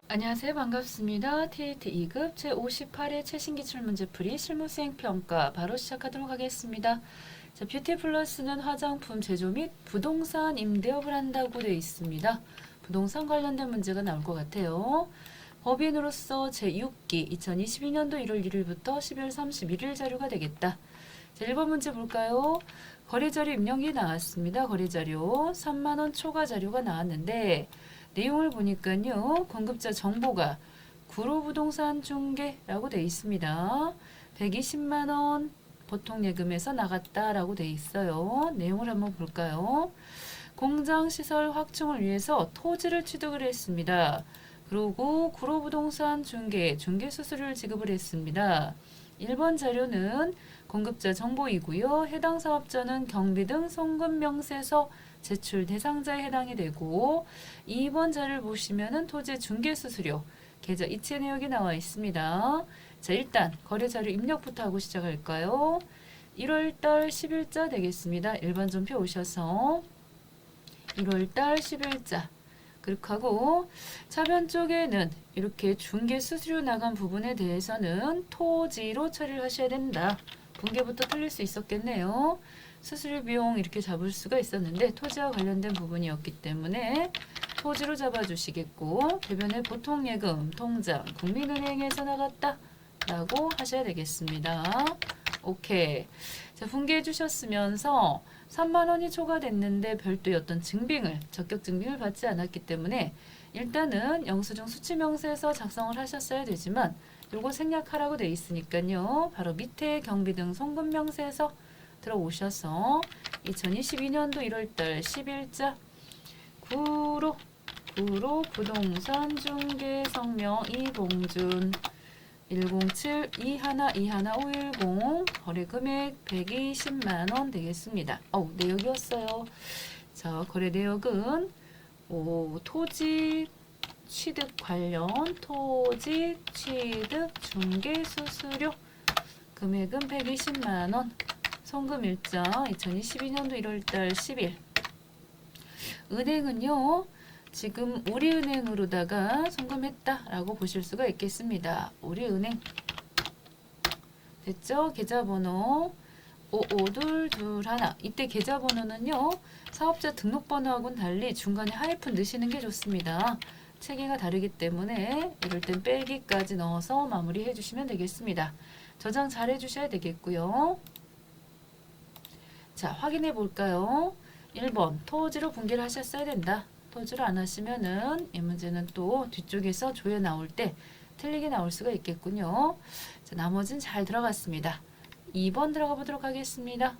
안녕하세요. 반갑습니다. TAT 2급 제58회 최신기출문제풀이 실무수행평가 바로 시작하도록 하겠습니다. 자, 뷰티 플러스는 화장품 제조 및 부동산 임대업을 한다고 되어 있습니다. 부동산 관련된 문제가 나올 것 같아요. 법인으로서 제6기 2022년도 1월 1일부터 12월 31일 자료가 되겠다. 자, 1번 문제 볼까요? 거래자료 입력이 나왔습니다. 거래자료 3만원 초과 자료가 나왔는데 내용을 보니까요. 공급자 정보가 구로부동산 중개라고 되어 있습니다. 120만원 보통 예금에서 나갔다라고 되어 있어요. 내용을 한번 볼까요? 공장시설 확충을 위해서 토지를 취득을 했습니다. 그리고 구로부동산 중개 수수료를 지급을 했습니다. 1번 자료는 공급자 정보이고요. 해당 사업자는 경비 등 송금 명세서 제출 대상자에 해당이 되고 2번 자료를 보시면은 토지 중개 수수료 계좌 이체 내역이 나와 있습니다. 자, 일단 거래 자료 입력부터 하고 시작할까요? 1월달 10일자 되겠습니다. 일반 전표 오셔서 1월달 10일자 그렇게 하고 차변 쪽에는 이렇게 중개 수수료 나간 부분에 대해서는 토지로 처리를 하셔야 된다. 분계부터 틀릴 수 있었겠네요. 수수료 비용 이렇게 잡을 수가 있었는데 토지와 관련된 부분이었기 때문에 토지로 잡아주시겠고 대변에 보통예금 통장 국민은행에서 나갔다 라고 하셔야 되겠습니다. 오케이. 자, 분개해 주셨으면서 3만원이 초과됐는데 별도의 어떤 증빙을 적격 증빙을 받지 않았기 때문에 일단은 영수증 수취명세서 작성을 하셨어야 되지만 요거 생략하라고 돼 있으니까요. 바로 밑에 경비 등 송금명세서 들어오셔서 2022년도 1월달 10일자 구로 부동산 중개 성명 이봉준 107-21-510 거래금액 120만원 되겠습니다. 내역이었어요. 자, 거래 내역은 토지 취득 관련 토지 취득 중개 수수료 금액은 120만원 송금 일자 2022년도 1월달 10일 은행은요 지금 우리은행으로다가 송금했다라고 보실 수가 있겠습니다. 우리은행 됐죠? 계좌번호 55221 이때 계좌번호는요 사업자 등록번호하고는 달리 중간에 하이픈 넣으시는 게 좋습니다. 체계가 다르기 때문에 이럴 땐 빼기까지 넣어서 마무리해 주시면 되겠습니다. 저장 잘 해주셔야 되겠고요. 자, 확인해 볼까요? 1번 토지로 분개를 하셨어야 된다. 토지로 안 하시면은 이 문제는 또 뒤쪽에서 조회 나올 때 틀리게 나올 수가 있겠군요. 자, 나머지는 잘 들어갔습니다. 2번 들어가 보도록 하겠습니다.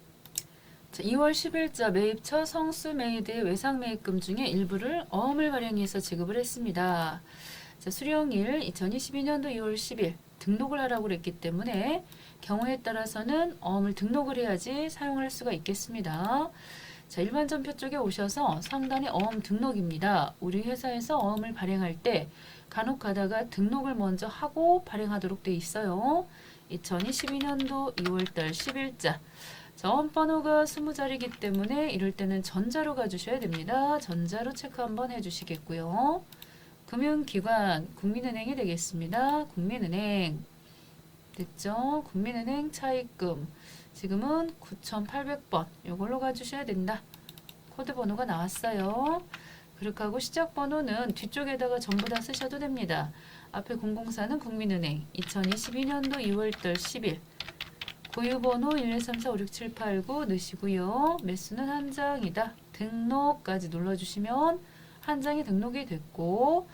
자, 2월 10일자 매입처 성수메이드의 외상매입금 중에 일부를 어음을 발행해서 지급을 했습니다. 자, 수령일 2022년도 2월 10일 등록을 하라고 그랬기 때문에 경우에 따라서는 어음을 등록을 해야지 사용할 수가 있겠습니다. 자, 일반 전표 쪽에 오셔서 상단에 어음 등록입니다. 우리 회사에서 어음을 발행할 때 간혹 가다가 등록을 먼저 하고 발행하도록 돼 있어요. 2022년도 2월달 10일자 자, 어음번호가 20자리이기 때문에 이럴 때는 전자로 가주셔야 됩니다. 전자로 체크 한번 해주시겠고요. 금융기관 국민은행이 되겠습니다. 국민은행 됐죠? 국민은행 차입금 지금은 9,800번 이걸로 가주셔야 된다. 코드 번호가 나왔어요. 그렇게 하고 시작 번호는 뒤쪽에다가 전부 다 쓰셔도 됩니다. 앞에 004는 국민은행 2022년도 2월달 10일 고유번호 123456789 넣으시고요. 매수는 한 장이다. 등록까지 눌러주시면 한 장이 등록이 됐고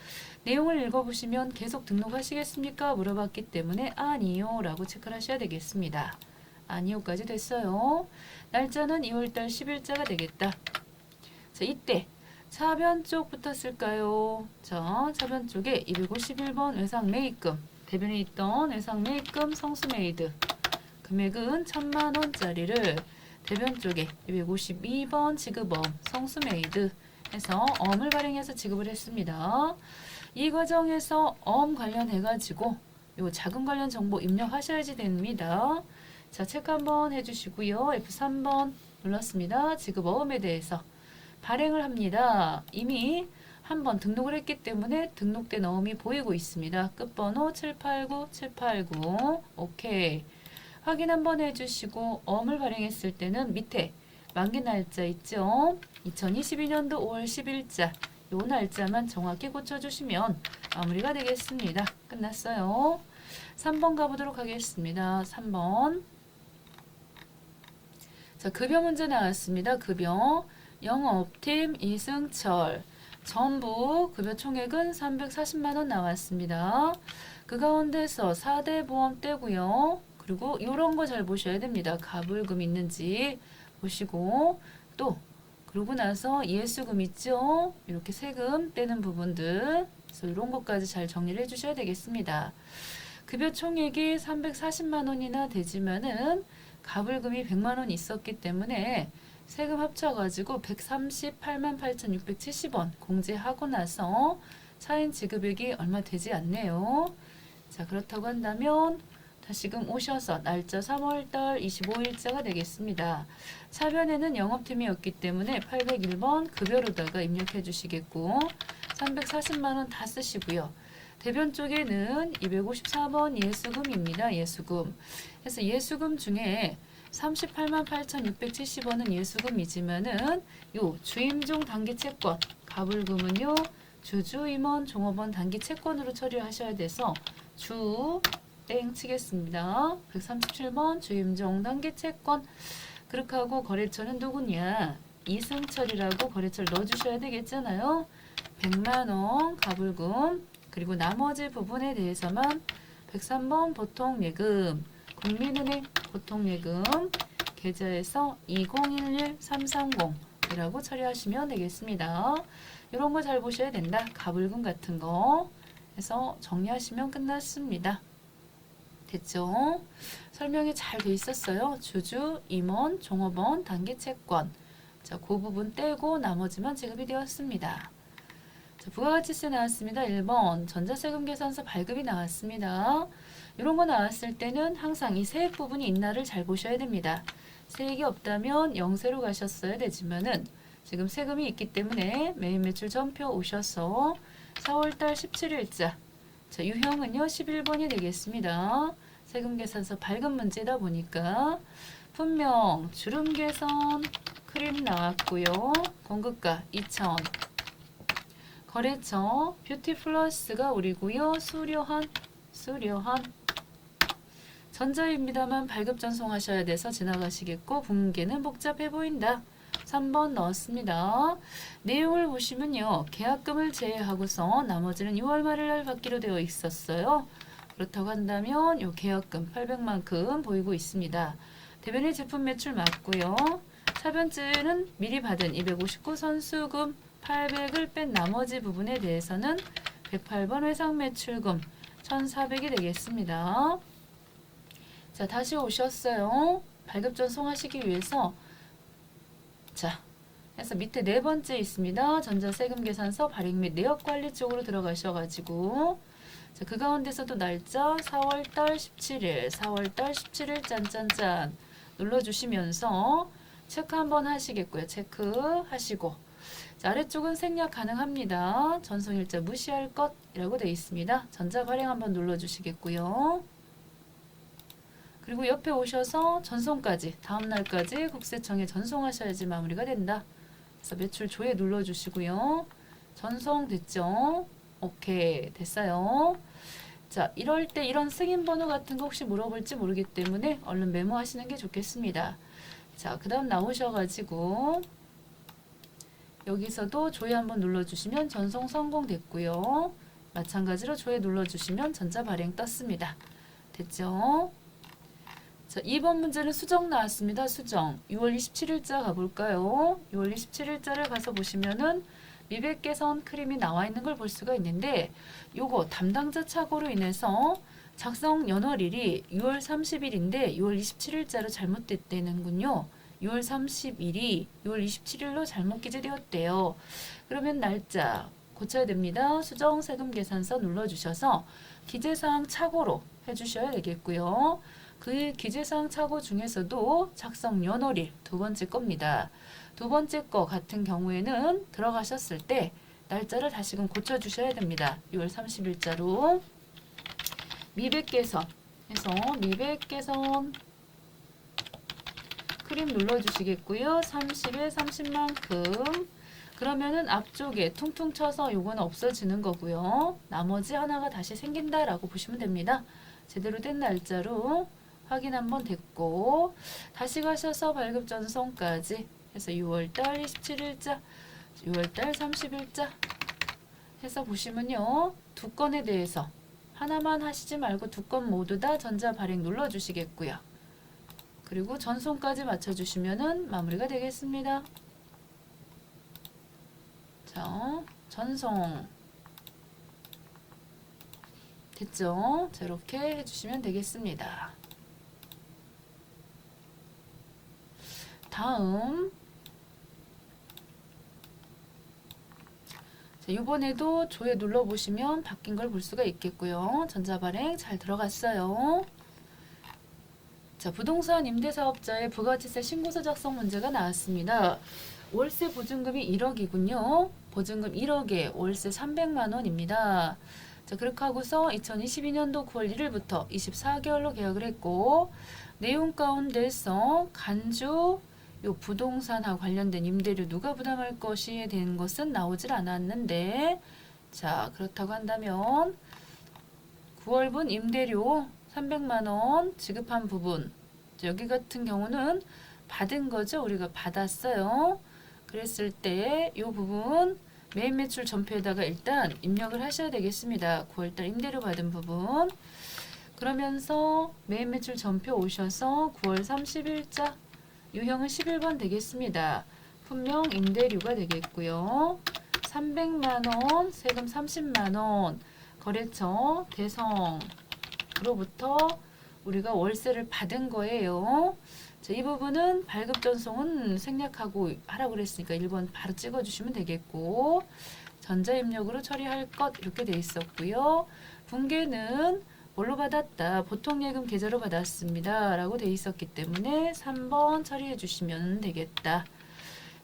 내용을 읽어보시면 계속 등록하시겠습니까? 물어봤기 때문에 아니요 라고 체크를 하셔야 되겠습니다. 아니요까지 됐어요. 날짜는 2월달 10일자가 되겠다. 자, 이때 차변 쪽부터 쓸까요? 자, 차변 쪽에 251번 외상 매입금 대변에 있던 외상 매입금 성수메이드 금액은 1000만원짜리를 대변 쪽에 252번 지급엄 성수메이드 해서 엄을 발행해서 지급을 했습니다. 이 과정에서 엄 관련해가지고 요 자금 관련 정보 입력하셔야지 됩니다. 자, 체크 한번 해주시고요. F3번 눌렀습니다. 지급어음에 대해서 발행을 합니다. 이미 한번 등록을 했기 때문에 등록된 어음이 보이고 있습니다. 끝번호 789, 789. 오케이. 확인 한번 해주시고 어음을 발행했을 때는 밑에 만기 날짜 있죠? 2022년도 5월 10일자 요 날짜만 정확히 고쳐주시면 마무리가 되겠습니다. 끝났어요. 3번 가보도록 하겠습니다. 3번. 자, 급여 문제 나왔습니다. 급여. 영업팀 이승철. 전부 급여 총액은 340만원 나왔습니다. 그 가운데서 4대 보험 떼고요. 그리고 이런 거 잘 보셔야 됩니다. 가불금 있는지 보시고 또 그러고 나서 예수금 있죠? 이렇게 세금 떼는 부분들 그래서 이런 것까지 잘 정리를 해주셔야 되겠습니다. 급여 총액이 340만 원이나 되지만은 가불금이 100만 원 있었기 때문에 세금 합쳐가지고 138만 8,670원 공제하고 나서 차인 지급액이 얼마 되지 않네요. 자, 그렇다고 한다면 다시금 오셔서 날짜 3월달 25일자가 되겠습니다. 사변에는 영업팀이었기 때문에 801번 급여로다가 입력해 주시겠고 340만원 다 쓰시고요. 대변 쪽에는 254번 예수금입니다. 예수금. 그래서 예수금 중에 38만 8,670원은 예수금이지만은 요 주임종 단기 채권 가불금은요 주주 임원 종업원 단기 채권으로 처리하셔야 돼서 주 땡 치겠습니다. 137번 주임종 단기 채권. 그렇게 하고 거래처는 누구냐? 이승철이라고 거래처를 넣어주셔야 되겠잖아요. 100만원 가불금 그리고 나머지 부분에 대해서만 103번 보통예금 국민은행 보통예금 계좌에서 2011330이라고 처리하시면 되겠습니다. 이런 거 잘 보셔야 된다. 가불금 같은 거 해서 정리하시면 끝났습니다. 됐죠? 설명이 잘 돼 있었어요. 주주, 임원, 종업원, 단기 채권. 자, 그 부분 떼고 나머지만 지급이 되었습니다. 자, 부가가치세 나왔습니다. 1번 전자세금 계산서 발급이 나왔습니다. 이런 거 나왔을 때는 항상 이 세액 부분이 있나를 잘 보셔야 됩니다. 세액이 없다면 영세로 가셨어야 되지만은 지금 세금이 있기 때문에 매일 매출 전표 오셔서 4월달 17일자 자, 유형은요 11번이 되겠습니다. 세금 계산서 발급 문제다 보니까 분명 주름 개선 크림 나왔고요. 공급가 2,000 거래처 뷰티 플러스가 우리고요. 수려한 전자입니다만 발급 전송하셔야 돼서 지나가시겠고 분계는 복잡해 보인다. 3번 넣었습니다. 내용을 보시면요. 계약금을 제외하고서 나머지는 6월 말일 날 받기로 되어 있었어요. 그렇다고 한다면 이 계약금 800만큼 보이고 있습니다. 대변인 제품 매출 맞고요. 차변증은 미리 받은 259 선수금 800을 뺀 나머지 부분에 대해서는 108번 회상 매출금 1,400이 되겠습니다. 자, 다시 오셨어요. 발급 전송하시기 위해서 자, 그래서 밑에 네 번째 있습니다. 전자세금 계산서 발행 및 내역 관리 쪽으로 들어가셔가지고 자, 그 가운데서도 날짜 4월달 17일 짠짠짠 눌러주시면서 체크 한번 하시겠고요. 체크하시고 자, 아래쪽은 생략 가능합니다. 전송일자 무시할 것이라고 되어 있습니다. 전자 발행 한번 눌러주시겠고요. 그리고 옆에 오셔서 전송까지 다음 날까지 국세청에 전송하셔야지 마무리가 된다. 그래서 매출 조회 눌러주시고요. 전송됐죠? 오케이 됐어요. 자, 이럴 때 이런 승인 번호 같은 거 혹시 물어볼지 모르기 때문에 얼른 메모하시는 게 좋겠습니다. 자, 그 다음 나오셔가지고 여기서도 조회 한번 눌러주시면 전송 성공됐고요. 마찬가지로 조회 눌러주시면 전자 발행 떴습니다. 됐죠? 자, 2번 문제는 수정 나왔습니다. 수정. 6월 27일자 가볼까요? 6월 27일자를 가서 보시면은 미백 개선 크림이 나와 있는 걸 볼 수가 있는데 요거 담당자 착오로 인해서 작성 연월일이 6월 30일인데 6월 27일자로 잘못됐다는군요. 6월 30일이 6월 27일로 잘못 기재되었대요. 그러면 날짜 고쳐야 됩니다. 수정 세금 계산서 눌러주셔서 기재사항 착오로 해주셔야 되겠고요. 그 기재사항 착오 중에서도 작성 연월일 두 번째 겁니다. 두 번째 거 같은 경우에는 들어가셨을 때 날짜를 다시금 고쳐주셔야 됩니다. 6월 30일자로 미백개선 해서 미백개선 크림 눌러주시겠고요. 30에 30만큼 그러면은 앞쪽에 퉁퉁 쳐서 요거는 없어지는 거고요. 나머지 하나가 다시 생긴다라고 보시면 됩니다. 제대로 된 날짜로 확인 한번 됐고 다시 가셔서 발급 전송까지 해서 6월달 27일자 6월달 30일자 해서 보시면요. 두 건에 대해서 하나만 하시지 말고 두 건 모두 다 전자 발행 눌러주시겠고요. 그리고 전송까지 맞춰주시면은 마무리가 되겠습니다. 자, 전송 됐죠? 자, 이렇게 해주시면 되겠습니다. 다음 자, 이번에도 조회 눌러보시면 바뀐 걸 볼 수가 있겠고요. 전자발행 잘 들어갔어요. 자, 부동산 임대사업자의 부가치세 신고서 작성 문제가 나왔습니다. 월세 보증금이 1억이군요. 보증금 1억에 월세 300만 원입니다. 자, 그렇게 하고서 2022년도 9월 1일부터 24개월로 계약을 했고 내용 가운데서 간주 요 부동산하고 관련된 임대료 누가 부담할 것이에 대한 것은 나오질 않았는데 자, 그렇다고 한다면 9월분 임대료 300만 원 지급한 부분 여기 같은 경우는 받은 거죠. 우리가 받았어요. 그랬을 때 이 부분 매입 매출 전표에다가 일단 입력을 하셔야 되겠습니다. 9월달 임대료 받은 부분 그러면서 매입 매출 전표 오셔서 9월 30일자 유형은 11번 되겠습니다. 분명 임대료가 되겠고요. 300만원, 세금 30만원, 거래처 대성으로부터 우리가 월세를 받은 거예요. 자, 이 부분은 발급 전송은 생략하고 하라고 그랬으니까 1번 바로 찍어주시면 되겠고 전자입력으로 처리할 것 이렇게 돼 있었고요. 분계는 뭘로 받았다? 보통예금 계좌로 받았습니다. 라고 돼 있었기 때문에 3번 처리해 주시면 되겠다.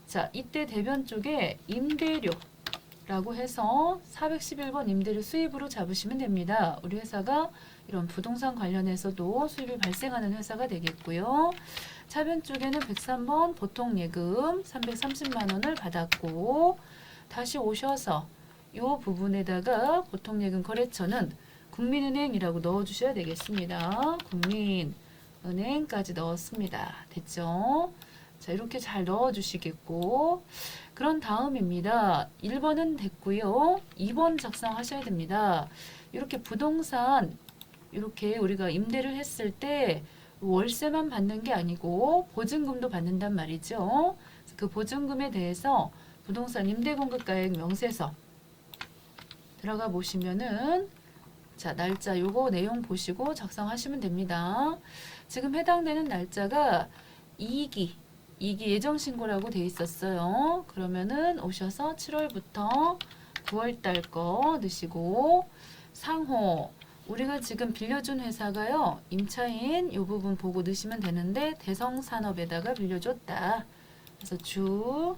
자, 이때 대변 쪽에 임대료라고 해서 411번 임대료 수입으로 잡으시면 됩니다. 우리 회사가 이런 부동산 관련해서도 수입이 발생하는 회사가 되겠고요. 차변 쪽에는 103번 보통예금 330만 원을 받았고 다시 오셔서 이 부분에다가 보통예금 거래처는 국민은행이라고 넣어주셔야 되겠습니다. 국민은행까지 넣었습니다. 됐죠? 자, 이렇게 잘 넣어주시겠고 그런 다음입니다. 1번은 됐고요. 2번 작성하셔야 됩니다. 이렇게 부동산 이렇게 우리가 임대를 했을 때 월세만 받는 게 아니고 보증금도 받는단 말이죠. 그 보증금에 대해서 부동산 임대공급가액 명세서 들어가 보시면은 자, 날짜 요거 내용 보시고 작성하시면 됩니다. 지금 해당되는 날짜가 2기 예정신고라고 돼 있었어요. 그러면은 오셔서 7월부터 9월달 거 넣으시고 상호 우리가 지금 빌려준 회사가요. 임차인 요 부분 보고 넣으시면 되는데 대성산업에다가 빌려줬다. 그래서 주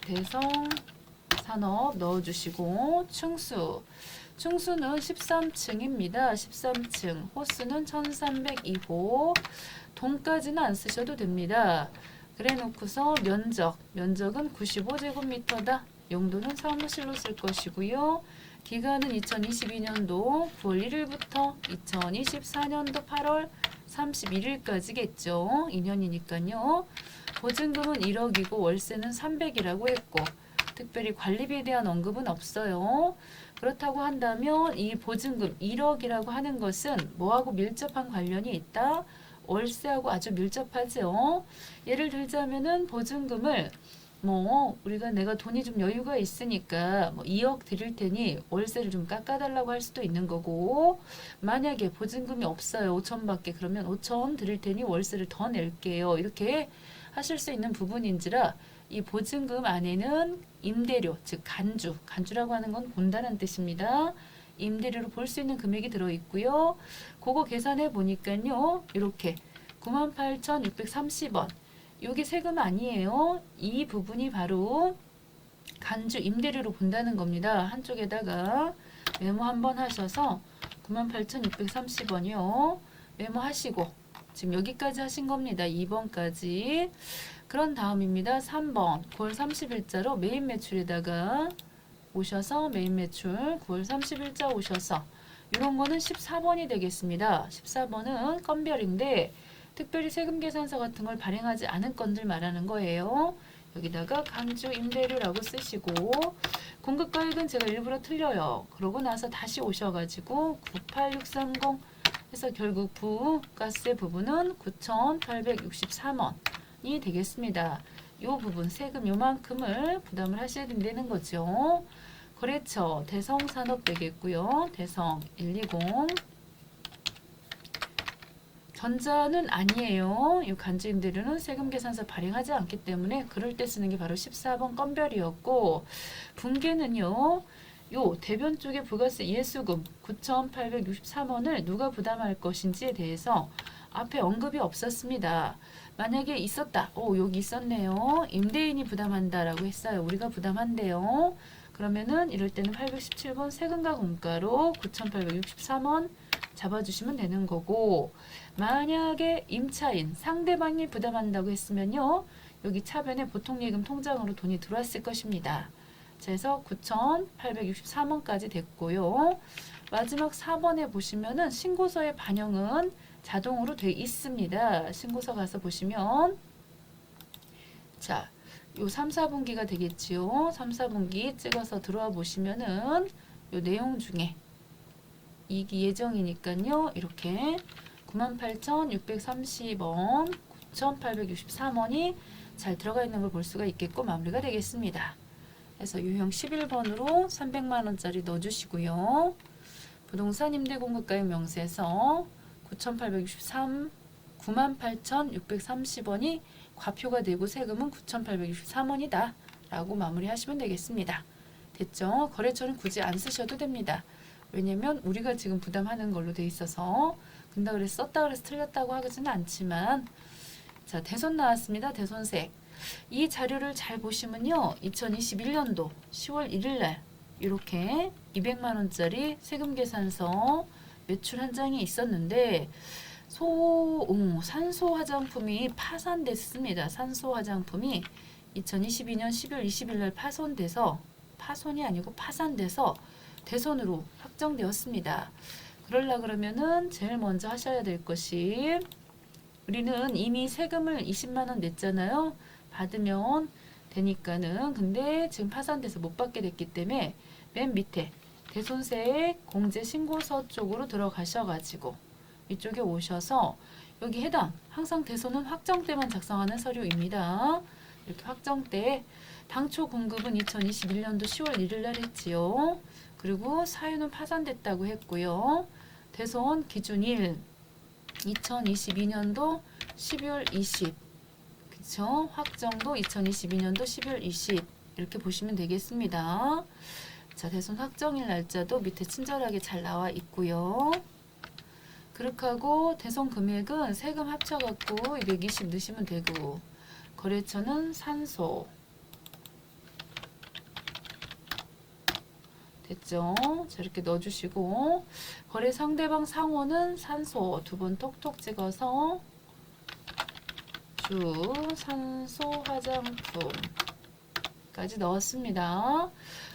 대성산업 넣어주시고 층수는 13층입니다. 13층 호수는 1302호 동까지는 안 쓰셔도 됩니다. 그래 놓고서 면적은 95제곱미터다. 용도는 사무실로 쓸 것이고요. 기간은 2022년도 9월 1일부터 2024년도 8월 31일까지겠죠. 2년이니까요. 보증금은 1억이고 월세는 300이라고 했고 특별히 관리비에 대한 언급은 없어요. 그렇다고 한다면 이 보증금 1억이라고 하는 것은 뭐하고 밀접한 관련이 있다? 월세하고 아주 밀접하죠. 예를 들자면은 보증금을 우리가 내가 돈이 좀 여유가 있으니까 2억 드릴 테니 월세를 좀 깎아달라고 할 수도 있는 거고 만약에 보증금이 없어요. 5천밖에 그러면 5천 드릴 테니 월세를 더 낼게요. 이렇게 하실 수 있는 부분인지라 이 보증금 안에는 임대료 즉 간주라고 하는 건 본다는 뜻입니다. 임대료로 볼 수 있는 금액이 들어있고요. 그거 계산해 보니까요. 이렇게 98,630원. 요게 세금 아니에요. 이 부분이 바로 간주 임대료로 본다는 겁니다. 한쪽에다가 메모 한번 하셔서 98,630원이요. 메모하시고 지금 여기까지 하신 겁니다. 2번까지. 그런 다음입니다. 3번 9월 30일자로 메인 매출에다가 오셔서 메인 매출 9월 30일자 오셔서 이런 거는 14번이 되겠습니다. 14번은 건별인데 특별히 세금 계산서 같은 걸 발행하지 않은 건들 말하는 거예요. 여기다가 간주 임대료라고 쓰시고 공급가액은 제가 일부러 틀려요. 그러고 나서 다시 오셔가지고 98630 해서 결국 부가세 부분은 9,863원이 되겠습니다. 이 부분 세금 요만큼을 부담을 하셔야 된다는 거죠. 거래처 대성산업 되겠고요. 대성 120 전자는 아니에요. 이 간주 임대료는 세금 계산서 발행하지 않기 때문에 그럴 때 쓰는 게 바로 14번 건별이었고 분계는요. 요 대변 쪽에 부가세 예수금 9,863원을 누가 부담할 것인지에 대해서 앞에 언급이 없었습니다. 만약에 있었다. 여기 있었네요. 임대인이 부담한다라고 했어요. 우리가 부담한대요. 그러면은 이럴 때는 817번 세금과 공가로 9,863원 잡아주시면 되는 거고 만약에 임차인 상대방이 부담한다고 했으면요. 여기 차변에 보통예금 통장으로 돈이 들어왔을 것입니다. 그래서 9,863원까지 됐고요. 마지막 4번에 보시면은 신고서의 반영은 자동으로 돼 있습니다. 신고서 가서 보시면 자, 요 3, 4분기가 되겠지요. 3, 4분기 찍어서 들어와 보시면은 요 내용 중에 이익이 예정이니까요. 이렇게 98,630원, 9,863원이 잘 들어가 있는 걸 볼 수가 있겠고 마무리가 되겠습니다. 그래서 유형 11번으로 300만원짜리 넣어주시고요. 부동산 임대공급가액 명세서 9,863, 98,630원이 과표가 되고 세금은 9,863원이다 라고 마무리하시면 되겠습니다. 됐죠? 거래처는 굳이 안 쓰셔도 됩니다. 왜냐면 우리가 지금 부담하는 걸로 돼 있어서 근다 그래서 썼다 그래서 틀렸다고 하지는 않지만 자 대손 나왔습니다. 대손색 이 자료를 잘 보시면요 2021년도 10월 1일날 이렇게 200만원짜리 세금 계산서 매출 한 장이 있었는데 산소 화장품이 파산됐습니다. 산소 화장품이 2022년 10월 20일날 파손이 아니고 파산돼서 대손으로 확정되었습니다. 그러려 그러면은 제일 먼저 하셔야 될 것이 우리는 이미 세금을 20만원 냈잖아요. 받으면 되니까는 근데 지금 파산돼서 못 받게 됐기 때문에 맨 밑에 대손세액 공제 신고서 쪽으로 들어가셔가지고 이쪽에 오셔서 여기 해당 항상 대손은 확정 때만 작성하는 서류입니다. 이렇게 확정 때 당초 공급은 2021년도 10월 1일 날 했지요. 그리고 사유는 파산됐다고 했고요. 대손 기준일 2022년도 12월 20 그쵸? 확정도 2022년도 12월 20 이렇게 보시면 되겠습니다. 자, 대손 확정일 날짜도 밑에 친절하게 잘 나와 있고요. 그렇게 하고 대손 금액은 세금 합쳐갖고 220 넣으시면 되고 거래처는 산소 됐죠? 자, 이렇게 넣어주시고 거래 상대방 상호는 산소 두 번 톡톡 찍어서 산소 화장품까지 넣었습니다.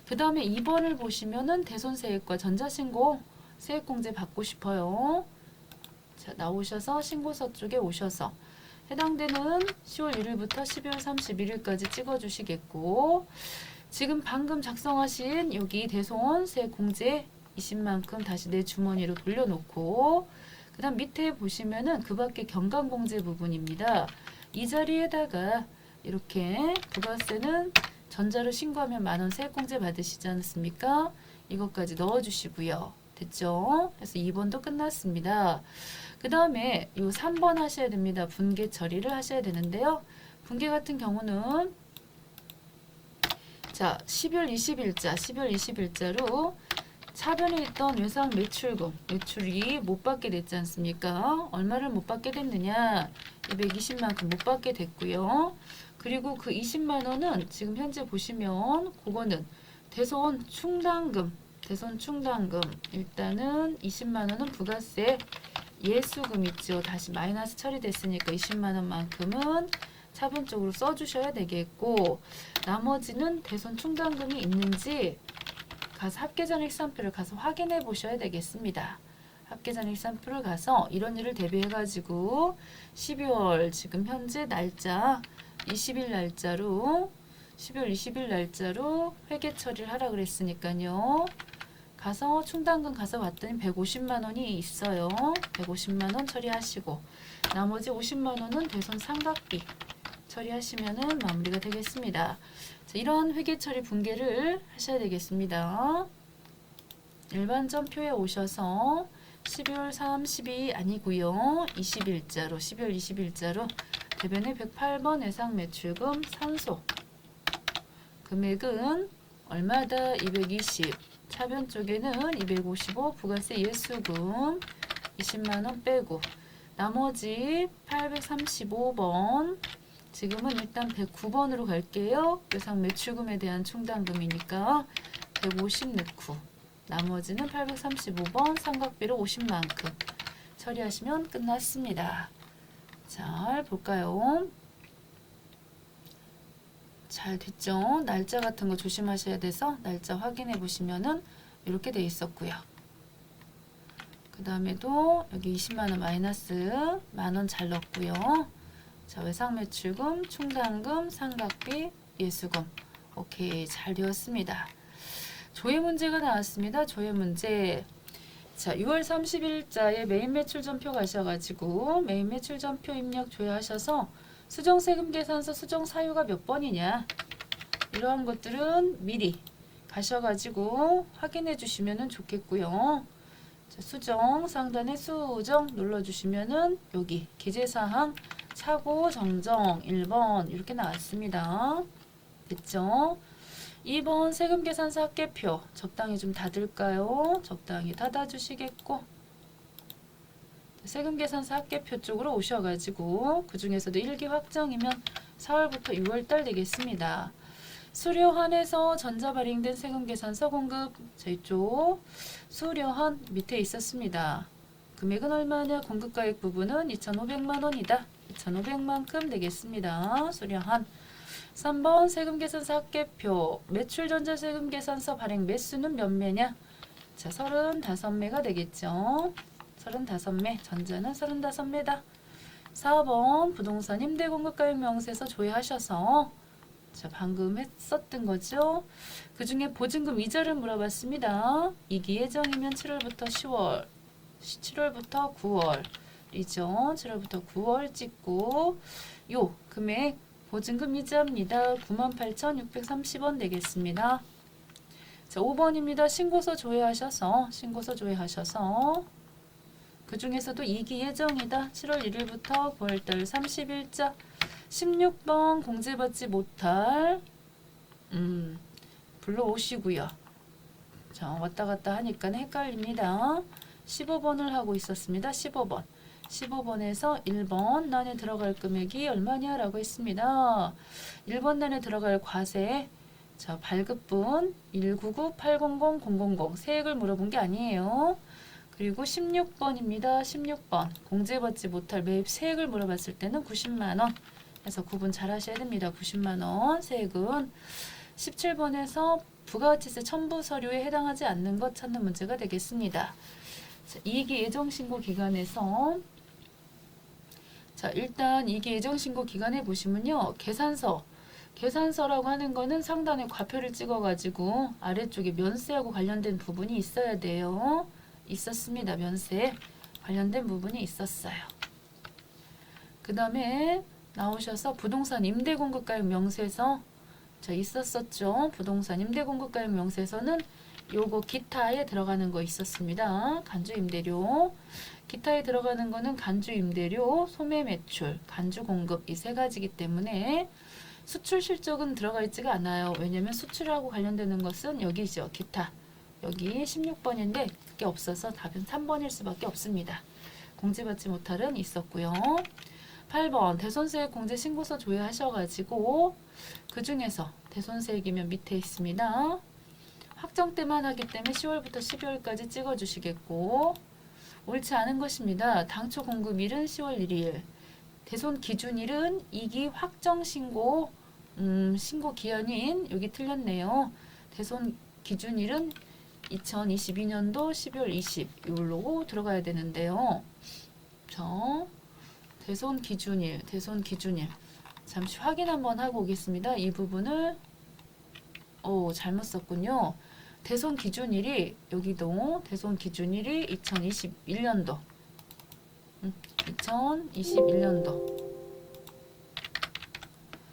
그 다음에 2번을 보시면은 대손세액과 전자신고 세액공제 받고 싶어요. 자, 나오셔서 신고서 쪽에 오셔서 해당되는 10월 1일부터 12월 31일까지 찍어주시겠고 지금 방금 작성하신 여기 대손 세액공제 20만큼 다시 내 주머니로 돌려놓고 그 다음 밑에 보시면은 그 밖에 경감공제 부분입니다. 이 자리에다가 이렇게 부가세는 전자로 신고하면 만원 세액공제 받으시지 않습니까? 이것까지 넣어주시고요. 됐죠? 그래서 2번도 끝났습니다. 그 다음에 요 3번 하셔야 됩니다. 분계 처리를 하셔야 되는데요. 분계 같은 경우는 자 10월 20일자로 차변에 있던 외상 매출이 못 받게 됐지 않습니까? 얼마를 못 받게 됐느냐? 220만큼 못 받게 됐고요. 그리고 그 20만 원은 지금 현재 보시면 그거는 대손 충당금, 일단은 20만 원은 부가세 예수금 있죠. 다시 마이너스 처리됐으니까 20만 원만큼은 차분적으로 써주셔야 되겠고, 나머지는 대손 충당금이 있는지 가서 합계전 일산표를 가서 확인해 보셔야 되겠습니다. 합계전 일산표를 가서 이런 일을 대비해가지고 12월 지금 현재 날짜 20일 날짜로 12월 20일 날짜로 회계 처리를 하라 그랬으니까요. 가서 충당금 가서 왔더니 150만 원이 있어요. 150만 원 처리하시고 나머지 50만 원은 대손 삼각비 처리하시면은 마무리가 되겠습니다. 자, 이러한 회계 처리 분계를 하셔야 되겠습니다. 일반전표에 오셔서 12월 30이 아니고요. 20일자로 12월 20일자로 대변의 108번 해상 매출금 산소 금액은 얼마다 220 차변 쪽에는 255 부가세 예수금 20만원 빼고 나머지 835번 지금은 일단 109번으로 갈게요. 예상 매출금에 대한 충당금이니까 150 넣고 나머지는 835번 삼각비로 50만큼 처리하시면 끝났습니다. 잘 볼까요? 잘 됐죠? 날짜 같은 거 조심하셔야 돼서 날짜 확인해 보시면은 이렇게 돼 있었고요. 그 다음에도 여기 20만원 마이너스 만원 잘 넣었고요. 자, 외상 매출금, 충당금, 삼각비, 예수금. 오케이, 잘 되었습니다. 조회 문제가 나왔습니다. 조회 문제. 자, 6월 30일자에 메인 매출 전표 가셔가지고 메인 매출 전표 입력 조회하셔서 수정 세금 계산서 수정 사유가 몇 번이냐 이러한 것들은 미리 가셔가지고 확인해 주시면 좋겠고요. 자, 수정 상단에 수정 눌러주시면은 여기 기재사항 차고 정정 1번 이렇게 나왔습니다. 됐죠? 2번 세금 계산서 합계표 적당히 좀 닫을까요? 적당히 닫아주시겠고 세금 계산서 합계표 쪽으로 오셔가지고 그 중에서도 1기 확정이면 4월부터 6월달 되겠습니다. 수료한에서 전자 발행된 세금 계산서 공급 저희 쪽 수료한 밑에 있었습니다. 금액은 얼마냐? 공급가액 부분은 2,500만 원이다. 2,500만큼 되겠습니다. 수료한 3번 세금 계산서 합계표 매출 전자 세금 계산서 발행 매수는 몇 매냐? 자, 35매가 되겠죠. 35매, 전자는 35매다. 4번 부동산 임대 공급가액 명세서 조회하셔서 자, 방금 했었던 거죠. 그 중에 보증금 이자를 물어봤습니다. 이기 예정이면 7월부터 10월, 7월부터 9월이죠. 7월부터 9월 찍고 요 금액 보증금 이자입니다. 98,630원 되겠습니다. 자, 5번입니다. 신고서 조회하셔서 그 중에서도 2기 예정이다. 7월 1일부터 9월달 30일자 16번 공제받지 못할 불러오시고요. 자, 왔다 갔다 하니까 헷갈립니다. 15번을 하고 있었습니다. 15번에서 1번 난에 들어갈 금액이 얼마냐라고 했습니다. 1번 난에 들어갈 과세 자, 발급분 199-800-000 세액을 물어본 게 아니에요. 그리고 16번입니다. 16번 공제받지 못할 매입 세액을 물어봤을 때는 90만원 해서 구분 잘 하셔야 됩니다. 90만원 세액은 17번에서 부가가치세 첨부 서류에 해당하지 않는 것 찾는 문제가 되겠습니다. 자, 이익이 예정신고 기간에서 자, 일단 이익이 예정신고 기간에 보시면요. 계산서라고 하는 거는 상단에 과표를 찍어가지고 아래쪽에 면세하고 관련된 부분이 있어야 돼요. 있었습니다. 면세 관련된 부분이 있었어요. 그 다음에 나오셔서 부동산 임대공급가액 명세서 자, 있었었죠. 부동산 임대공급가액 명세서는 요거 기타에 들어가는 거 있었습니다. 간주임대료 기타에 들어가는 거는 간주임대료, 소매매출, 간주공급 이 세 가지이기 때문에 수출 실적은 들어가 있지가 않아요. 왜냐면 수출하고 관련되는 것은 여기죠. 기타 여기 16번인데 그게 없어서 답은 3번일 수밖에 없습니다. 공제받지 못할은 있었고요. 8번 대손세액 공제 신고서 조회하셔가지고 그 중에서 대손세액이면 밑에 있습니다. 확정 때만 하기 때문에 10월부터 12월까지 찍어주시겠고 옳지 않은 것입니다. 당초 공급일은 10월 1일 대손 기준일은 2기 확정 신고 신고 기한인 여기 틀렸네요. 대손 기준일은 2022년도 12월 20 이걸로 들어가야 되는데요. 자, 대손 기준일 잠시 확인 한번 하고 오겠습니다. 이 부분을 잘못 썼군요. 대손 기준일이 여기도 대손 기준일이 2021년도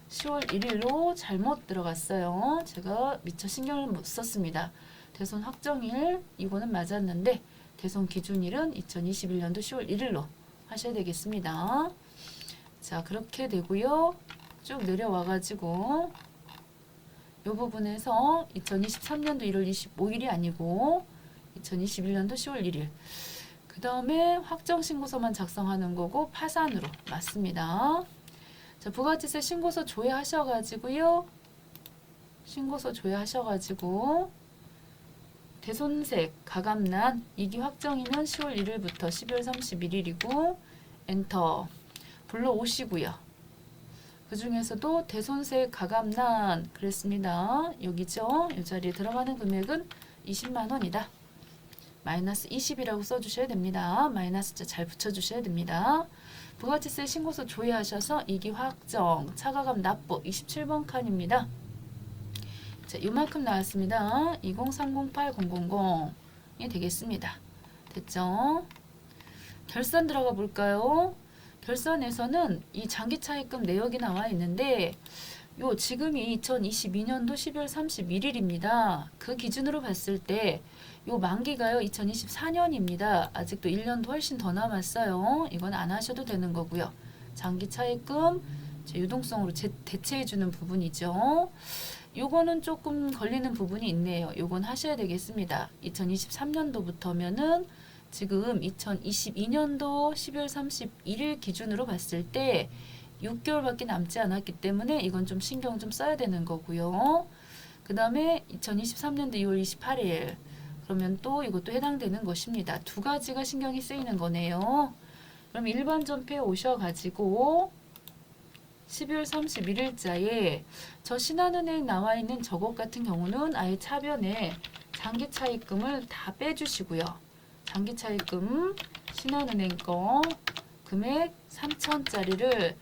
10월 1일로 잘못 들어갔어요. 제가 미처 신경을 못 썼습니다. 대손 확정일 이거는 맞았는데 대손 기준일은 2021년도 10월 1일로 하셔야 되겠습니다. 자, 그렇게 되고요. 쭉 내려와 가지고 이 부분에서 2023년도 1월 25일이 아니고 2021년도 10월 1일 그 다음에 확정신고서만 작성하는 거고 파산으로 맞습니다. 자, 부가가치세 신고서 조회하셔가지고요. 신고서 조회하셔가지고 대손색 가감난 2기 확정이면 10월 1일부터 12월 31일이고 엔터 불러오시고요. 그 중에서도 대손색 가감난 그랬습니다. 여기죠. 이 자리에 들어가는 금액은 20만 원이다. 마이너스 20이라고 써주셔야 됩니다. 마이너스자 잘 붙여주셔야 됩니다. 부가가치세 신고서 조회하셔서 2기 확정 차가감 납부 27번 칸입니다. 자, 이만큼 나왔습니다. 2030800이 되겠습니다. 됐죠? 결산 들어가 볼까요? 결산에서는 이 장기차입금 내역이 나와 있는데 요 지금이 2022년도 12월 31일입니다. 그 기준으로 봤을 때 요 만기가요 2024년입니다. 아직도 1년도 훨씬 더 남았어요. 이건 안 하셔도 되는 거고요. 장기차입금 유동성으로 대체해 주는 부분이죠. 요거는 조금 걸리는 부분이 있네요. 요건 하셔야 되겠습니다. 2023년도부터면은 지금 2022년도 12월 31일 기준으로 봤을 때 6개월밖에 남지 않았기 때문에 이건 좀 신경 좀 써야 되는 거고요. 그 다음에 2023년도 2월 28일 그러면 또 이것도 해당되는 것입니다. 두 가지가 신경이 쓰이는 거네요. 그럼 일반 전폐에 오셔가지고 12월 31일자에 저 신한은행 나와 있는 저것 같은 경우는 아예 차변에 장기차입금을 다 빼주시고요. 장기차입금 신한은행 거 금액 3천짜리를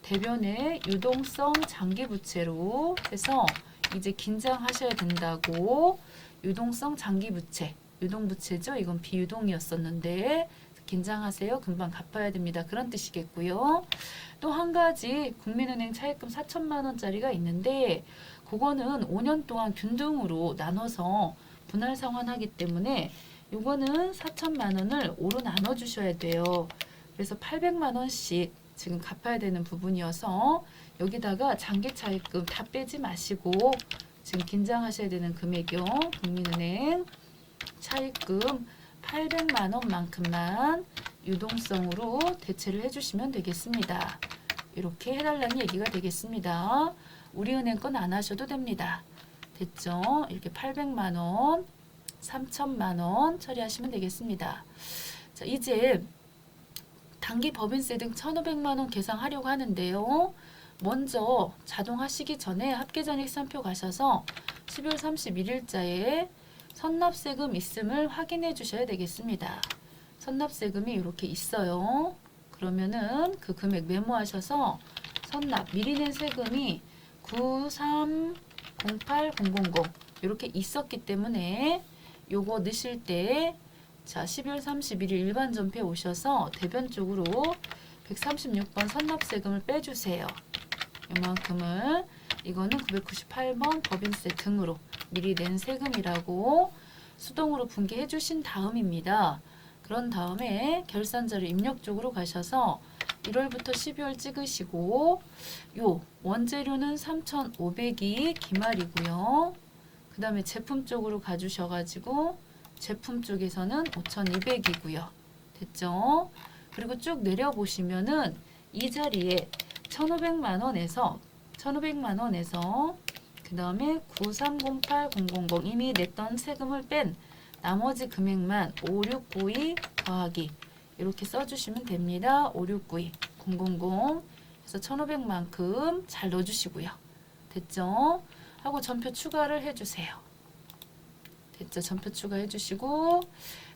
대변에 유동성 장기부채로 해서 이제 긴장하셔야 된다고 유동성 장기부채 유동부채죠. 이건 비유동이었었는데 긴장하세요. 금방 갚아야 됩니다. 그런 뜻이겠고요. 또 한 가지 국민은행 차입금 4천만 원짜리가 있는데 그거는 5년 동안 균등으로 나눠서 분할 상환하기 때문에 요거는 4천만 원을 5로 나눠 주셔야 돼요. 그래서 800만 원씩 지금 갚아야 되는 부분이어서 여기다가 장기 차입금 다 빼지 마시고 지금 긴장하셔야 되는 금액이요. 국민은행 차입금 800만 원만큼만 유동성으로 대체를 해주시면 되겠습니다. 이렇게 해달라는 얘기가 되겠습니다. 우리은행 건 안 하셔도 됩니다. 됐죠? 이렇게 800만 원, 3천만 원 처리하시면 되겠습니다. 자, 이제 단기 법인세 등 1,500만 원 계상하려고 하는데요. 먼저 자동하시기 전에 합계전익산표 가셔서 12월 31일자에 선납세금 있음을 확인해 주셔야 되겠습니다. 선납세금이 이렇게 있어요. 그러면은 그 금액 메모하셔서 선납 미리 낸 세금이 9308000 이렇게 있었기 때문에 요거 넣으실 때 자 12월 31일 일반 전폐 오셔서 대변 쪽으로 136번 선납세금을 빼주세요. 이만큼을 이거는 998번 법인세 등으로 미리 낸 세금이라고 수동으로 분기해 주신 다음입니다. 그런 다음에 결산자료 입력 쪽으로 가셔서 1월부터 12월 찍으시고 요 원재료는 3,500이 기말이고요. 그 다음에 제품 쪽으로 가주셔가지고 제품 쪽에서는 5,200이고요. 됐죠? 그리고 쭉 내려보시면은 이 자리에 1,500만 원에서 그 다음에 9308000 이미 냈던 세금을 뺀 나머지 금액만 5692 더하기 이렇게 써주시면 됩니다. 5692 000 그래서 1,500만큼 잘 넣어주시고요. 됐죠? 하고 전표 추가를 해주세요. 됐죠? 전표 추가해 주시고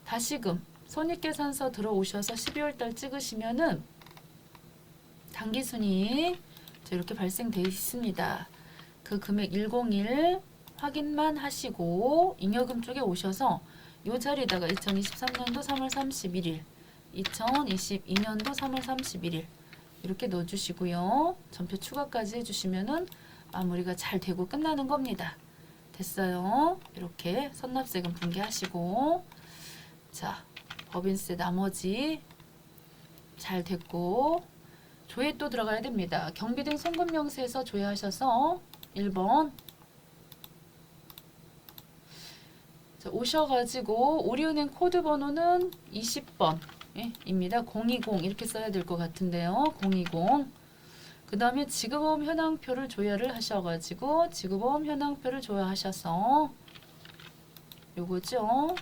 다시금 손익계산서 들어오셔서 12월달 찍으시면은 당기순이익 이렇게 발생되어 있습니다. 그 금액 101 확인만 하시고 잉여금 쪽에 오셔서 이 자리에다가 2023년도 3월 31일 2022년도 3월 31일 이렇게 넣어주시고요. 전표 추가까지 해주시면은 마무리가 잘 되고 끝나는 겁니다. 됐어요. 이렇게 선납세금 분개하시고 자 법인세 나머지 잘 됐고 조회 또 들어가야 됩니다. 경비 등 송금 명세에서 조회하셔서 1번 자, 오셔가지고 우리은행 코드 번호는 20번 입니다. 020 이렇게 써야 될 것 같은데요. 020 그 다음에 지급보험 현황표를 조회를 하셔가지고 지급보험 현황표를 조회하셔서 요거죠.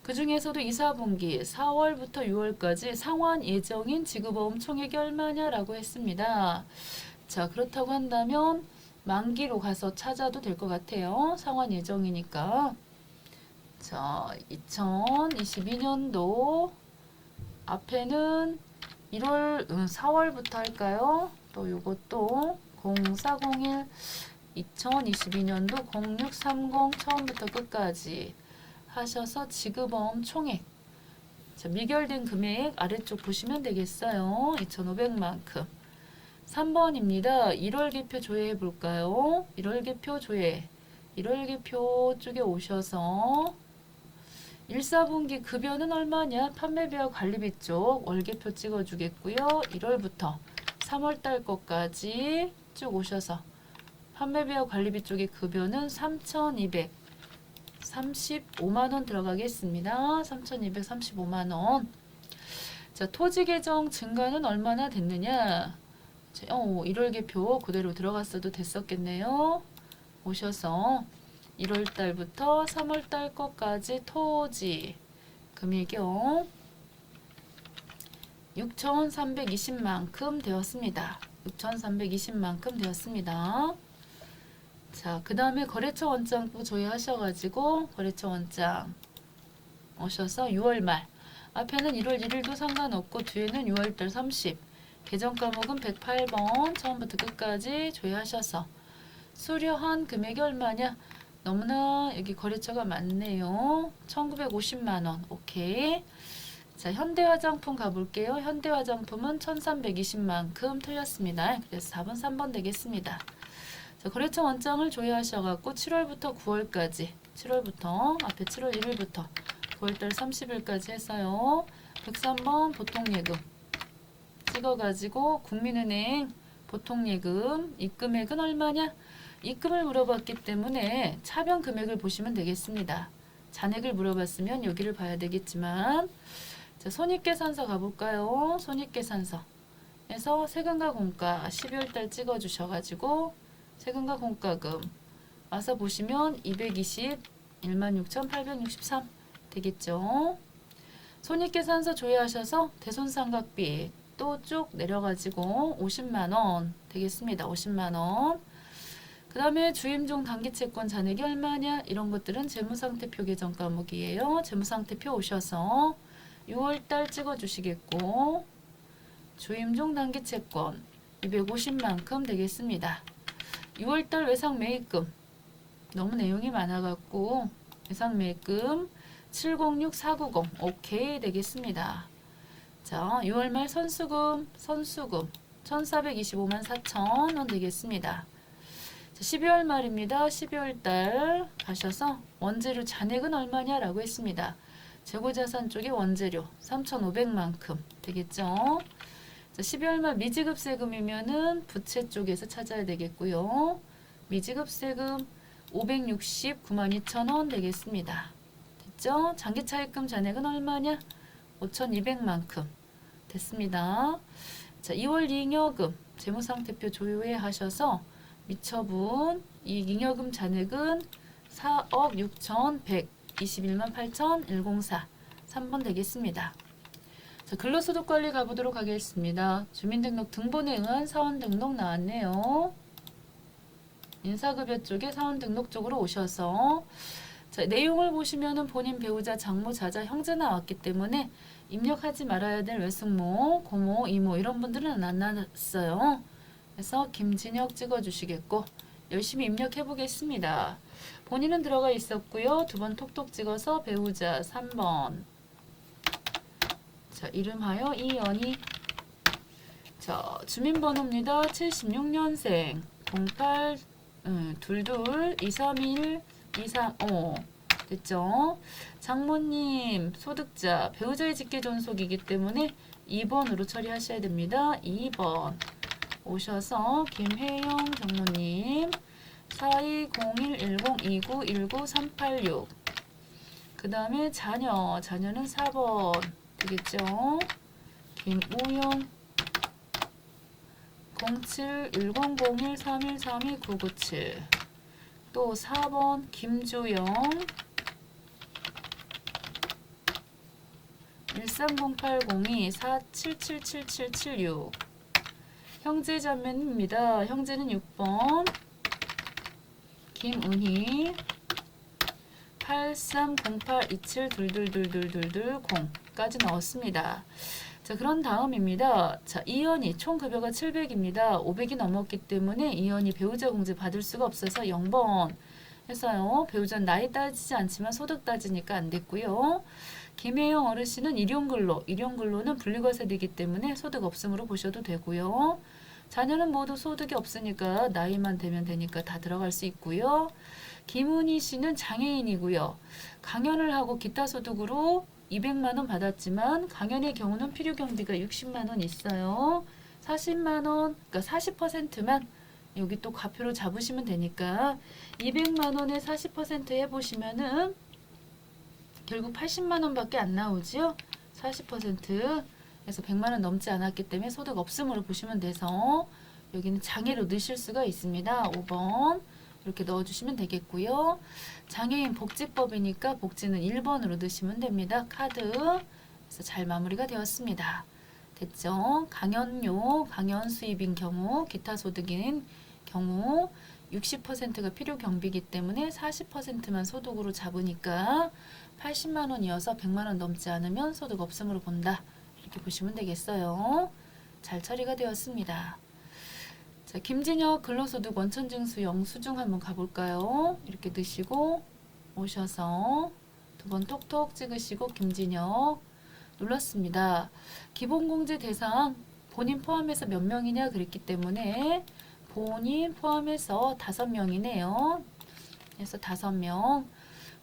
그 중에서도 2, 4분기 4월부터 6월까지 상환 예정인 지급보험 총액이 얼마냐라고 했습니다. 자, 그렇다고 한다면 만기로 가서 찾아도 될 것 같아요. 상환 예정이니까. 자, 2022년도 앞에는 4월부터 할까요? 또 요것도 0401 2022년도 0630 처음부터 끝까지 하셔서 지급보험 총액 자, 미결된 금액 아래쪽 보시면 되겠어요. 2,500만큼 3번입니다. 1월 개표 조회해 볼까요? 1월 개표 조회 1월 개표 쪽에 오셔서 1, 4분기 급여는 얼마냐? 판매비와 관리비 쪽 월개표 찍어주겠고요. 1월부터 3월달 것까지 쭉 오셔서 판매비와 관리비 쪽의 급여는 3,235만원 들어가겠습니다. 3,235만원. 자, 토지 계정 증가는 얼마나 됐느냐? 1월 개표 그대로 들어갔어도 됐었겠네요. 오셔서 1월 달부터 3월 달 것까지 토지 금액이요. 6,320만큼 되었습니다. 6,320만큼 되었습니다. 자, 그 다음에 거래처 원장도 조회하셔가지고 거래처 원장 오셔서 6월 말 앞에는 1월 1일도 상관없고 뒤에는 6월달 30 계정 과목은 108번 처음부터 끝까지 조회하셔서 수료한 금액이 얼마냐? 너무나 여기 거래처가 많네요. 1950만원. 오케이. 자, 현대화장품 가볼게요. 현대화장품은 1320만큼 틀렸습니다. 그래서 4번, 3번 되겠습니다. 자, 거래처 원장을 조회하셔갖고 7월부터 9월까지 7월부터 앞에 7월 1일부터 9월달 30일까지 했어요. 103번 보통예금 찍어가지고 국민은행 보통예금 입금액은 얼마냐? 입금을 물어봤기 때문에 차변 금액을 보시면 되겠습니다. 잔액을 물어봤으면 여기를 봐야 되겠지만 자, 손익계산서 가볼까요? 손익계산서에서 세금과 공가 12월달 찍어주셔가지고 세금과 공가금 와서 보시면 220 되겠죠. 손익계산서 조회하셔서 대손상각비 또 쭉 내려가지고 50만원 되겠습니다. 50만원. 그 다음에 주임종 단기채권 잔액이 얼마냐? 이런 것들은 재무상태표 계정 과목이에요. 재무상태표 오셔서 6월달 찍어주시겠고 주임종 단기채권 250만큼 되겠습니다. 6월달 외상매입금 너무 내용이 많아갖고 외상매입금 706490 오케이 되겠습니다. 자, 6월 말 선수금 1425만 4천원 되겠습니다. 자, 12월 말입니다. 12월 달 가셔서 원재료 잔액은 얼마냐라고 했습니다. 재고자산 쪽에 원재료 3,500만큼 되겠죠. 자, 12월 말 미지급 세금이면은 부채 쪽에서 찾아야 되겠고요. 미지급 세금 569만 2천원 되겠습니다. 됐죠? 장기차입금 잔액은 얼마냐? 5,200만큼 됐습니다. 자, 2월 잉여금 재무상태표 조회에 하셔서 미처분 이익잉여금 잔액은 4억 6,121만 8,104 3번 되겠습니다. 자, 근로소득관리 가보도록 하겠습니다. 주민등록 등본에 의한 사원등록 나왔네요. 인사급여 쪽에 사원등록 쪽으로 오셔서 자, 내용을 보시면은 본인 배우자, 장모, 자자, 형제 나왔기 때문에 입력하지 말아야 될 외숙모, 고모, 이모 이런 분들은 안 나왔어요. 그래서 김진혁 찍어주시겠고 열심히 입력해 보겠습니다. 본인은 들어가 있었고요. 두 번 톡톡 찍어서 배우자 3번. 자, 이름하여 이연희. 자, 주민번호입니다. 76년생 08 22 231 235 됐죠? 장모님 소득자 배우자의 직계존속이기 때문에 2번으로 처리하셔야 됩니다. 2번 오셔서 김혜영 장모님 4201102919386386 그 다음에 자녀는 4번 되겠죠? 김우영 07100131329997 또 4번 김주영 13080247777776 형제자매입니다. 형제는 6번 김은희 830827222220까지 넣었습니다. 자, 그런 다음입니다. 자, 이연이 총 급여가 700입니다. 500이 넘었기 때문에 이연이 배우자 공제 받을 수가 없어서 0번 했어요. 배우자는 나이 따지지 않지만 소득 따지니까 안 됐고요. 김혜영 어르신은 일용근로는 분리과세되기 때문에 소득 없음으로 보셔도 되고요. 자녀는 모두 소득이 없으니까 나이만 되면 되니까 다 들어갈 수 있고요. 김은희 씨는 장애인이고요. 강연을 하고 기타 소득으로 200만 원 받았지만 강연의 경우는 필요 경비가 60만 원 있어요. 40만 원, 그러니까 40%만 여기 또 과표로 잡으시면 되니까 200만 원에 40% 해보시면은 결국 80만 원밖에 안 나오지요. 40% 그래서 100만 원 넘지 않았기 때문에 소득 없음으로 보시면 돼서 여기는 장애로 넣으실 수가 있습니다. 5번 이렇게 넣어주시면 되겠고요. 장애인 복지법이니까 복지는 1번으로 넣으시면 됩니다. 카드 그래서 잘 마무리가 되었습니다. 됐죠? 강연료, 강연 수입인 경우, 기타 소득인 경우 60%가 필요 경비이기 때문에 40%만 소득으로 잡으니까 80만 원이어서 100만 원 넘지 않으면 소득 없음으로 본다. 이렇게 보시면 되겠어요. 잘 처리가 되었습니다. 자, 김진혁 근로소득 원천징수 영수증 한번 가볼까요? 이렇게 넣으시고 오셔서 두 번 톡톡 찍으시고 김진혁 눌렀습니다. 기본공제 대상 본인 포함해서 몇 명이냐 그랬기 때문에 본인 포함해서 5명이네요. 그래서 5명.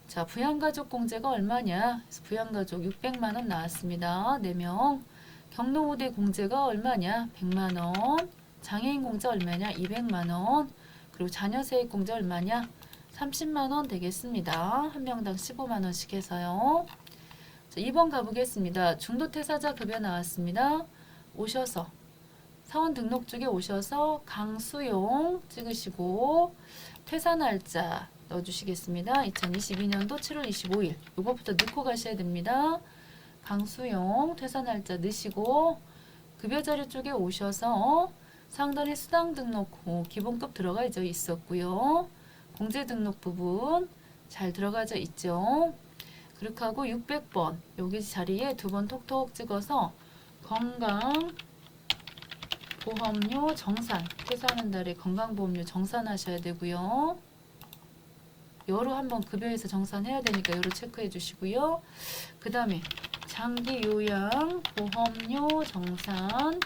자, 부양가족 공제가 얼마냐? 그래서 부양가족 600만 원 나왔습니다. 4명. 경로우대 공제가 얼마냐? 100만 원. 장애인 공제 얼마냐? 200만 원. 그리고 자녀세액 공제 얼마냐? 30만 원 되겠습니다. 한 명당 15만 원씩 해서요. 자, 2번 가보겠습니다. 중도퇴사자 급여 나왔습니다. 오셔서 사원 등록 쪽에 오셔서 강수용 찍으시고 퇴사 날짜 넣어주시겠습니다. 2022년도 7월 25일 이것부터 넣고 가셔야 됩니다. 강수용 퇴사 날짜 넣으시고 급여 자료 쪽에 오셔서 상단에 수당 등록 후 기본급 들어가져 있었고요. 공제 등록 부분 잘 들어가져 있죠. 그렇게 하고 600번 여기 자리에 두 번 톡톡 찍어서 건강 보험료 정산 퇴사하는 달에 건강보험료 정산하셔야 되고요. 여로 한번 급여에서 정산해야 되니까 여로 체크해 주시고요. 그 다음에 장기요양 보험료 정산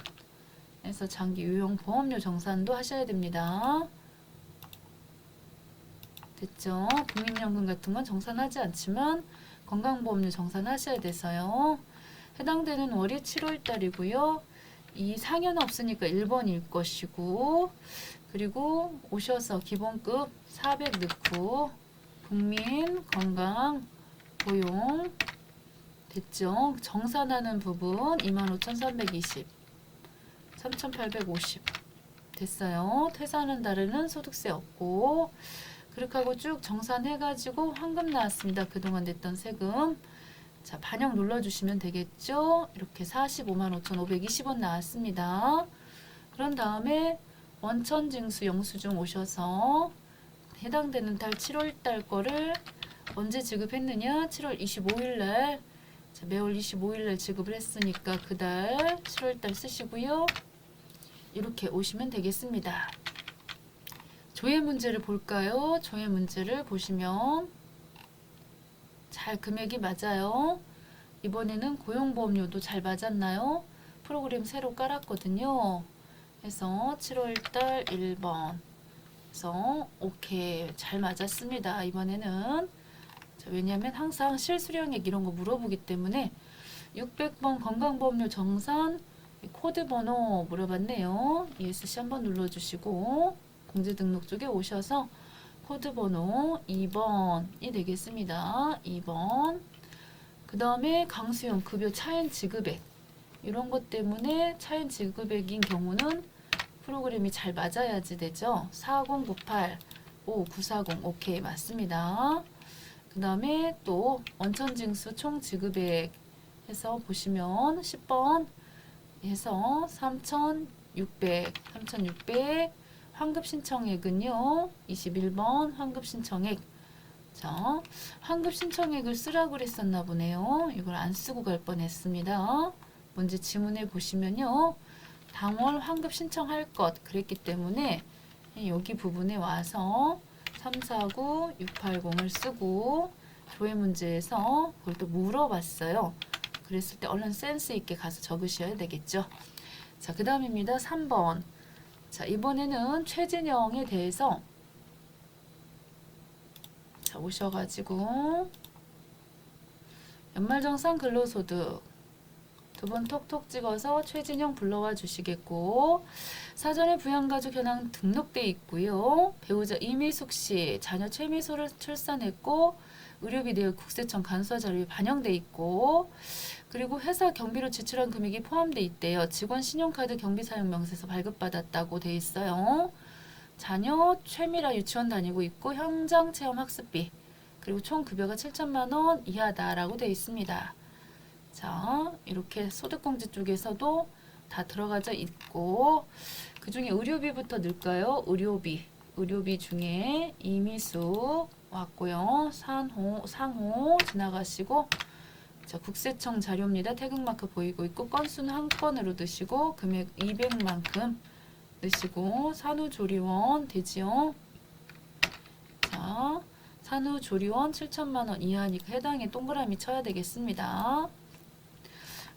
해서 장기요양 보험료 정산도 하셔야 됩니다. 됐죠? 국민연금 같은 건 정산하지 않지만 건강보험료 정산하셔야 돼서요. 해당되는 월이 7월 달이고요. 이 상여는 없으니까 1번일 것이고 그리고 오셔서 기본급 400 넣고 국민 건강 고용 됐죠? 정산하는 부분 25,320, 3,850 됐어요. 퇴사하는 달에는 소득세 없고 그렇게 하고 쭉 정산해가지고 환급 나왔습니다. 그동안 냈던 세금. 자, 반영 눌러주시면 되겠죠? 이렇게 455,520원 나왔습니다. 그런 다음에 원천징수 영수증 오셔서 해당되는 달 7월달 거를 언제 지급했느냐? 7월 25일날 매월 25일날 지급을 했으니까 그달 7월달 쓰시고요. 이렇게 오시면 되겠습니다. 조회 문제를 볼까요? 조회 문제를 보시면 잘 금액이 맞아요. 이번에는 고용보험료도 잘 맞았나요? 프로그램 새로 깔았거든요. 그래서 7월달 1번 그래서 오케이 잘 맞았습니다. 이번에는 자, 왜냐하면 항상 실수령액 이런 거 물어보기 때문에 600번 건강보험료 정산 코드 번호 물어봤네요. ESC 한번 눌러주시고 공제등록 쪽에 오셔서 코드 번호 2번이 되겠습니다. 2번. 그 다음에 강수용 급여 차행 지급액 이런 것 때문에 차행 지급액인 경우는 프로그램이 잘 맞아야지 되죠. 4098 5940 오케이 맞습니다. 그 다음에 또 원천징수 총 지급액 해서 보시면 10번 해서 3,600 환급 신청액은요 21번 환급 신청액. 자, 환급 신청액을 쓰라고 그랬었나 보네요. 이걸 안 쓰고 갈 뻔했습니다. 문제 지문에 보시면요 당월 환급 신청할 것 그랬기 때문에 여기 부분에 와서 349 680을 쓰고 조회 문제에서 그걸 또 물어봤어요. 그랬을 때 얼른 센스 있게 가서 적으셔야 되겠죠. 자, 그 다음입니다. 3번. 자, 이번에는 최진영에 대해서 자, 오셔가지고 연말정산 근로소득 두 번 톡톡 찍어서 최진영 불러와 주시겠고 사전에 부양가족 현황 등록돼 있고요. 배우자 이미숙 씨 자녀 최미소를 출산했고 의료비 내역 국세청 간수화 자료에 반영돼 있고 그리고 회사 경비로 지출한 금액이 포함돼 있대요. 직원 신용카드 경비 사용 명세서 발급받았다고 돼 있어요. 자녀 최미라 유치원 다니고 있고 현장 체험 학습비 그리고 총 급여가 7천만 원 이하다라고 돼 있습니다. 자, 이렇게 소득공제 쪽에서도 다 들어가져 있고 그 중에 의료비부터 넣을까요? 의료비 중에 이미숙 왔고요. 상호 지나가시고 자, 국세청 자료입니다. 태극마크 보이고 있고 건수는 한 건으로 넣으시고 금액 200만큼 넣으시고 산후조리원 되지요. 자, 산후조리원 7천만 원 이하니까 해당에 동그라미 쳐야 되겠습니다.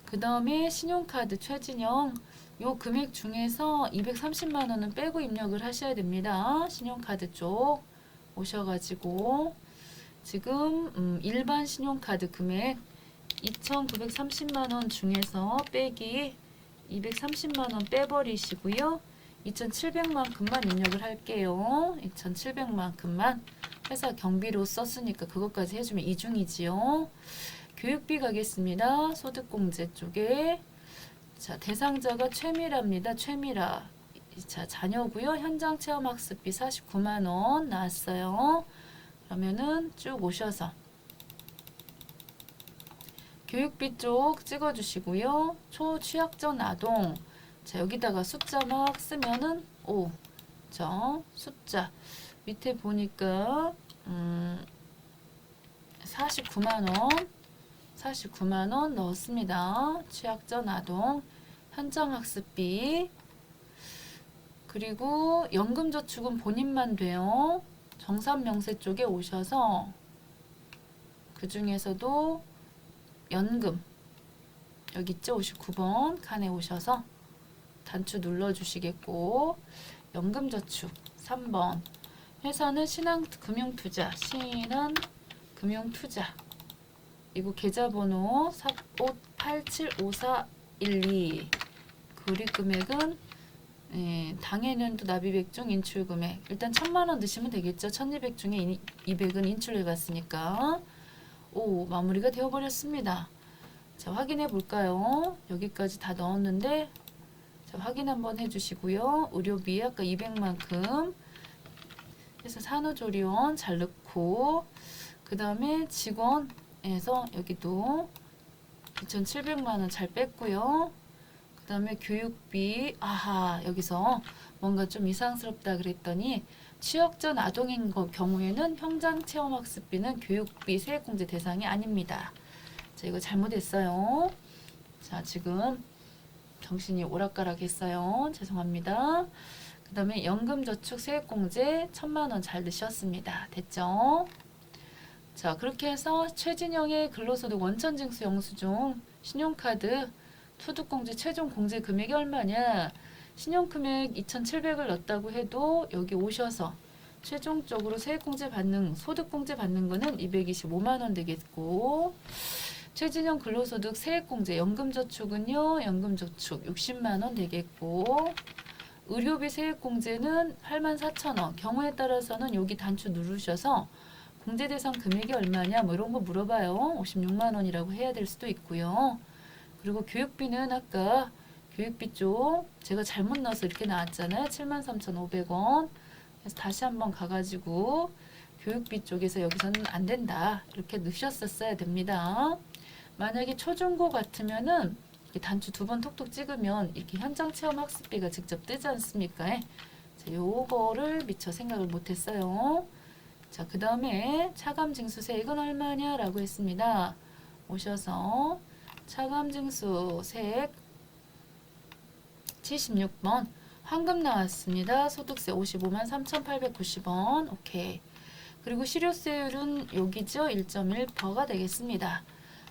그 다음에 신용카드 최진영 요 금액 중에서 230만 원은 빼고 입력을 하셔야 됩니다. 신용카드 쪽 오셔가지고 지금 일반 신용카드 금액 2,930만 원 중에서 빼기 230만 원 빼버리시고요. 2,700만큼만 입력을 할게요. 2,700만큼만 회사 경비로 썼으니까 그것까지 해주면 이중이지요. 교육비 가겠습니다. 소득공제 쪽에 자 대상자가 최미라입니다. 최미라 자 자녀고요. 현장 체험 학습비 49만 원 나왔어요. 그러면은 쭉 오셔서 교육비 쪽 찍어주시고요. 초취약전 아동 자 여기다가 숫자 막 쓰면은 5 저 숫자 밑에 보니까 49만 원 넣었습니다. 취약전 아동 현장 학습비 그리고 연금저축은 본인만 돼요. 정산명세 쪽에 오셔서 그 중에서도 연금 여기 있죠? 59번 칸에 오셔서 단추 눌러주시겠고 연금저축 3번 회사는 신한금융투자 이거 계좌번호 85875412 구입금액은 당해년도 납입액 중 인출금액 일단 1,000만 원 넣으시면 되겠죠. 1,200 중에 200은 인출해 갔으니까 오 마무리가 되어버렸습니다. 자, 확인해 볼까요? 여기까지 다 넣었는데, 자, 확인 한번 해주시고요. 의료비 아까 200만큼 해서 산후조리원 잘 넣고, 그 다음에 직원에서 여기도 2,700만 원 잘 뺐고요. 그 다음에 교육비, 아하, 여기서 뭔가 좀 이상스럽다 그랬더니 취업 전 아동인 경우에는 현장 체험학습비는 교육비 세액공제 대상이 아닙니다. 자, 이거 잘못했어요. 자, 지금 정신이 오락가락했어요. 죄송합니다. 그 다음에 연금저축 세액공제 1,000만 원 잘 넣으셨습니다. 됐죠? 자, 그렇게 해서 최진영의 근로소득 원천징수 영수증 신용카드 소득공제 최종 공제 금액이 얼마냐? 신용금액 2,700을 넣었다고 해도 여기 오셔서 최종적으로 세액공제 받는 소득공제 받는 거는 225만 원 되겠고, 최진영 근로소득 세액공제 연금저축은요, 연금저축 60만 원 되겠고, 의료비 세액공제는 84,000원. 경우에 따라서는 여기 단추 누르셔서 공제 대상 금액이 얼마냐 뭐 이런 거 물어봐요. 56만 원이라고 해야 될 수도 있고요. 그리고 교육비는 아까 교육비 쪽 제가 잘못 넣어서 이렇게 나왔잖아요. 73,500원. 그래서 다시 한번 가가지고 교육비 쪽에서 여기서는 안 된다. 이렇게 넣으셨었어야 됩니다. 만약에 초중고 같으면은 이렇게 단추 2번 톡톡 찍으면 이렇게 현장 체험 학습비가 직접 뜨지 않습니까? 자, 요거를 미처 생각을 못했어요. 자, 그 다음에 차감징수세액은 얼마냐라고 했습니다. 오셔서 차감징수세액 76번 황금 나왔습니다. 소득세 55만 3,890원. 오케이. 그리고 실효세율은 여기죠. 1.1%가 되겠습니다.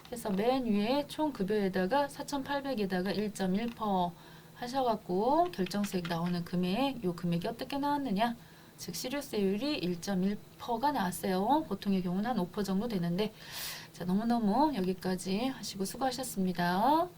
그래서 맨 위에 총 급여에다가 4,800에다가 1.1% 하셔갖고 결정세액 나오는 금액, 요 금액이 어떻게 나왔느냐? 즉 실효세율이 1.1%가 나왔어요. 보통의 경우는 한 5% 정도 되는데, 자, 너무너무 여기까지 하시고 수고하셨습니다.